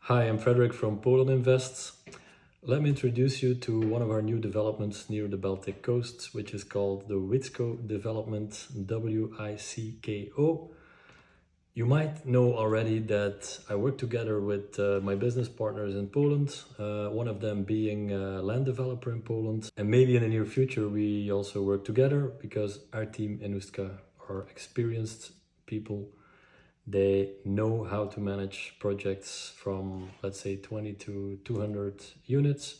Hi, I'm Frederick from Poland Invests. Let me introduce you to one of our new developments near the Baltic coast, which is called the Wicko Development, W-I-C-K-O. You might know already that I work together with my business partners in Poland, one of them being a land developer in Poland. And maybe in the near future we also work together because our team in Ustka are experienced people. They know how to manage projects from, let's say, 20 to 200 units.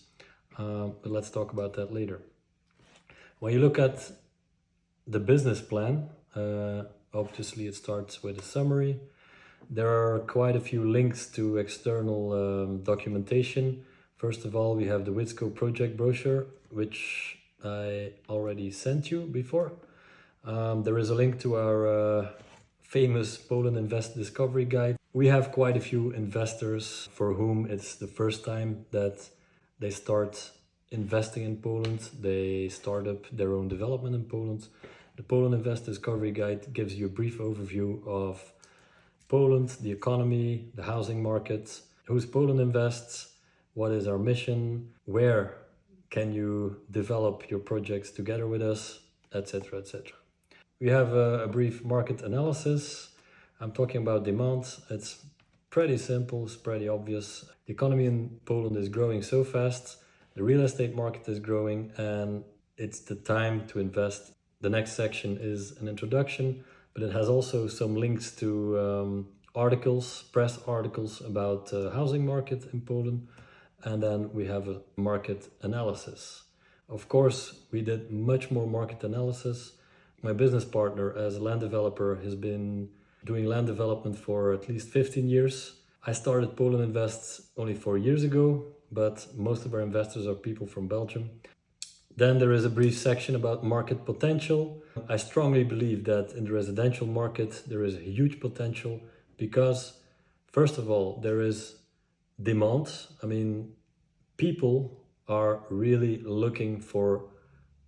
But let's talk about that later. When you look at the business plan, obviously it starts with a summary. There are quite a few links to external documentation. First of all, we have the Wicko project brochure, which I already sent you before. There is a link to our famous Poland Invest Discovery Guide. We have quite a few investors for whom it's the first time that they start investing in Poland. They start up their own development in Poland. The Poland Invest Discovery Guide gives you a brief overview of Poland, the economy, the housing market, who's Poland Invests, what is our mission, where can you develop your projects together with us, etc., etc. We have a brief market analysis. I'm talking about demand. It's pretty simple, it's pretty obvious. The economy in Poland is growing so fast, the real estate market is growing, and it's the time to invest. The next section is an introduction, but it has also some links to articles, press articles about the housing market in Poland. And then we have a market analysis. Of course, we did much more market analysis. My business partner as a land developer has been doing land development for at least 15 years. I started Poland Invests only 4 years ago, but most of our investors are people from Belgium. Then there is a brief section about market potential. I strongly believe that in the residential market there is a huge potential because, first of all, there is demand. I mean, people are really looking for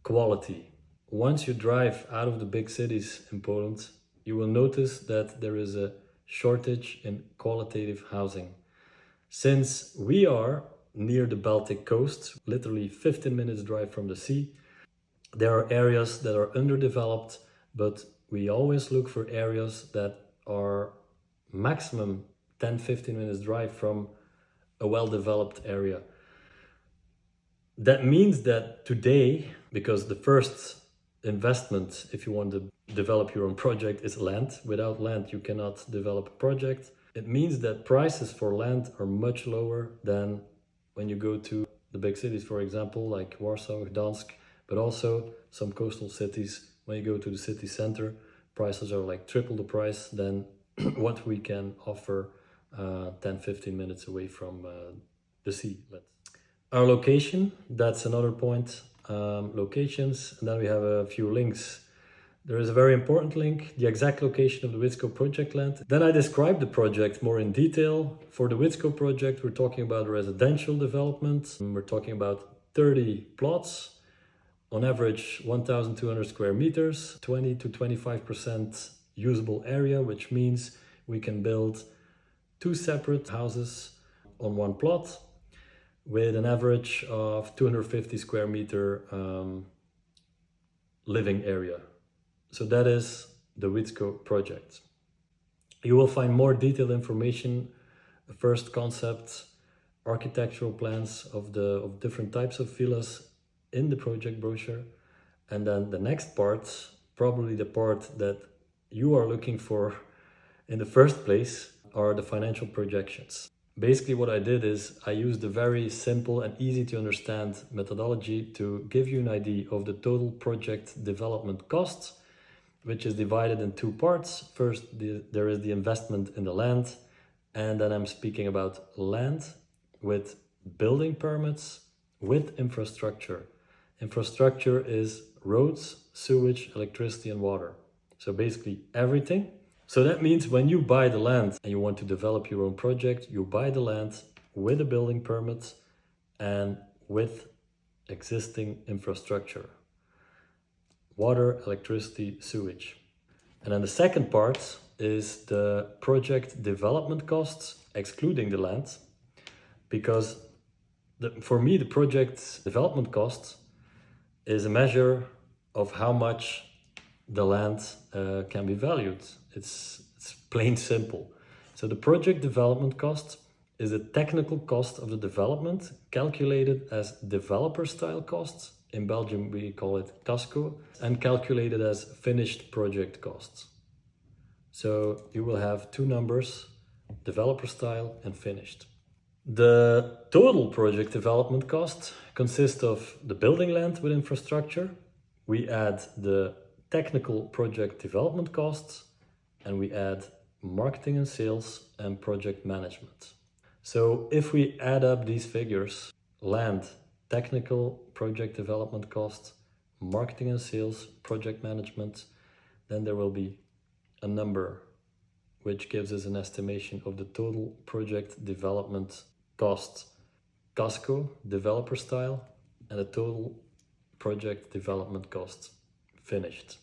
quality. Once you drive out of the big cities in Poland, you will notice that there is a shortage in qualitative housing. Since we are near the Baltic coast, literally 15 minutes drive from the sea, there are areas that are underdeveloped, but we always look for areas that are maximum 10-15 minutes drive from a well-developed area. That means that today, because the first investment, if you want to develop your own project, is land. Without land, you cannot develop a project. It means that prices for land are much lower than when you go to the big cities, for example, like Warsaw, Gdansk, but also some coastal cities. When you go to the city center, prices are like triple the price than what we can offer 10-15 minutes away from the sea. Our location, that's another point. Locations, and then we have a few links. There is a very important link, the exact location of the Wicko project land. Then I describe the project more in detail. For the Wicko project, we're talking about residential development. We're talking about 30 plots, on average 1,200 square meters, 20 to 25% usable area, which means we can build 2 separate houses on one plot, with an average of 250 square meter living area. So that is the Wicko project. You will find more detailed information, the first concept, architectural plans of different types of villas in the project brochure. And then the next part, probably the part that you are looking for in the first place, are the financial projections. Basically what I did is I used a very simple and easy to understand methodology to give you an idea of the total project development costs, which is divided in 2 parts. First, there is the investment in the land, and then I'm speaking about land with building permits, with infrastructure. Infrastructure is roads, sewage, electricity and water. So basically everything. So that means when you buy the land and you want to develop your own project, you buy the land with a building permit and with existing infrastructure. Water, electricity, sewage. And then the second part is the project development costs, excluding the land. because for me, the project development cost is a measure of how much the land can be valued. It's plain simple. So the project development cost is the technical cost of the development calculated as developer style costs. In Belgium, we call it casco, and calculated as finished project costs. So you will have two numbers, developer style and finished. The total project development cost consists of the building land with infrastructure. We add the technical project development costs, and we add marketing and sales and project management. So if we add up these figures, land, technical project development cost, marketing and sales, project management, then there will be a number which gives us an estimation of the total project development cost, casco, developer style, and the total project development cost, finished.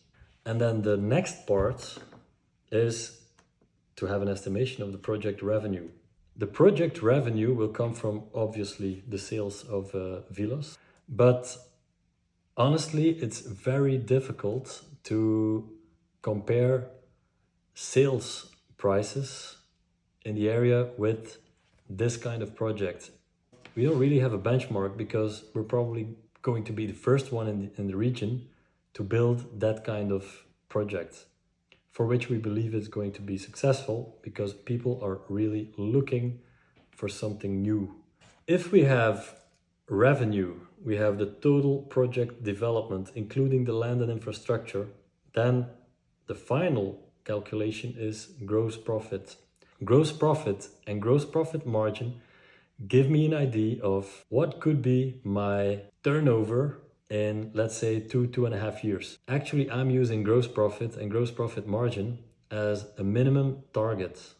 And then the next part is to have an estimation of the project revenue. The project revenue will come from obviously the sales of villas, but honestly, it's very difficult to compare sales prices in the area with this kind of project. We don't really have a benchmark because we're probably going to be the first one in the region to build that kind of project, for which we believe is going to be successful because people are really looking for something new. If we have revenue, we have the total project development, including the land and infrastructure, then the final calculation is gross profit. Gross profit and gross profit margin give me an idea of what could be my turnover in, let's say, 2.5 years. Actually, I'm using gross profit and gross profit margin as a minimum target.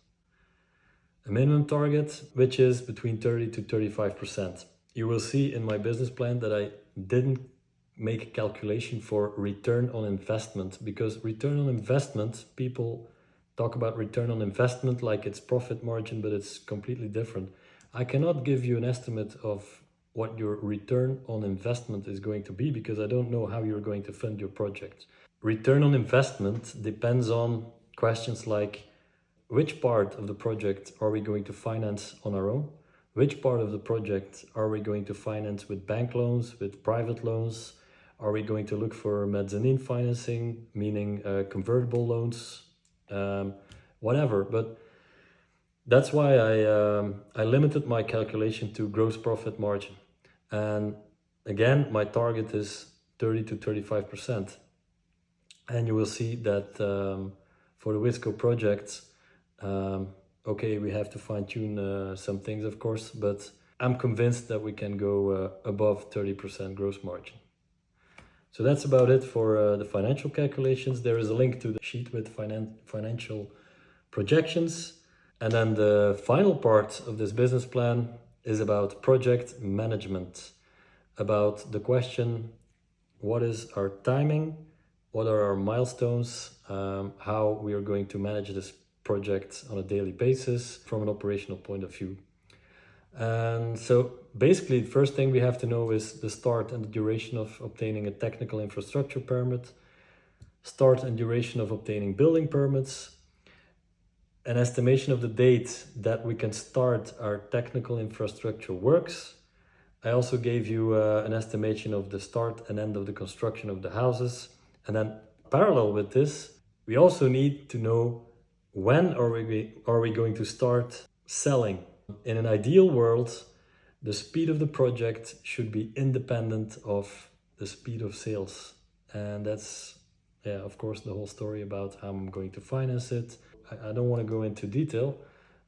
A minimum target which is between 30 to 35%. You will see in my business plan that I didn't make a calculation for return on investment, because return on investment, people talk about return on investment like it's profit margin, but it's completely different. I cannot give you an estimate of what your return on investment is going to be because I don't know how you're going to fund your project. Return on investment depends on questions like which part of the project are we going to finance on our own? Which part of the project are we going to finance with bank loans, with private loans? Are we going to look for mezzanine financing, meaning convertible loans, whatever. But that's why I limited my calculation to gross profit margin. And again, my target is 30 to 35%. And you will see that for the Wicko projects, okay, we have to fine-tune some things, of course, but I'm convinced that we can go above 30% gross margin. So that's about it for the financial calculations. There is a link to the sheet with financial projections. And then the final part of this business plan is about project management, about the question, what is our timing, what are our milestones, how we are going to manage this project on a daily basis from an operational point of view. And so basically the first thing we have to know is the start and the duration of obtaining a technical infrastructure permit, start and duration of obtaining building permits, an estimation of the date that we can start our technical infrastructure works. I also gave you an estimation of the start and end of the construction of the houses. And then parallel with this, we also need to know when are we going to start selling. In an ideal world, the speed of the project should be independent of the speed of sales. And that's, yeah, of course, the whole story about how I'm going to finance it. I don't want to go into detail,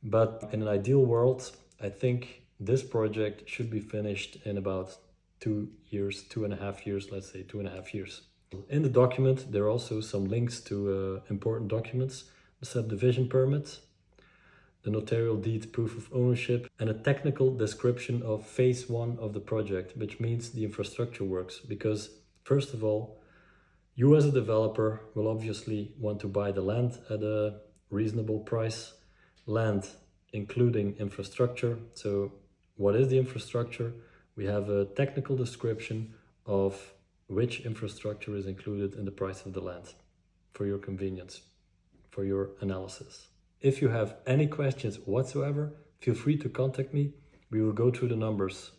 but in an ideal world, I think this project should be finished in about 2 years, 2.5 years, let's say 2.5 years. In the document, there are also some links to important documents, the subdivision permit, the notarial deed proof of ownership, and a technical description of phase 1 of the project, which means the infrastructure works. Because first of all, you as a developer will obviously want to buy the land at a reasonable price, land including infrastructure. So what is the infrastructure. We have a technical description of which infrastructure is included in the price of the land for your convenience, for your analysis. If you have any questions whatsoever, feel free to contact me. We will go through the numbers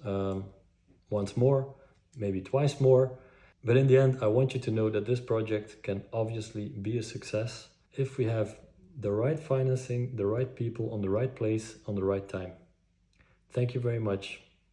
once more, maybe twice more. But in the end, I want you to know that this project can obviously be a success if we have the right financing, the right people on the right place, on the right time. Thank you very much.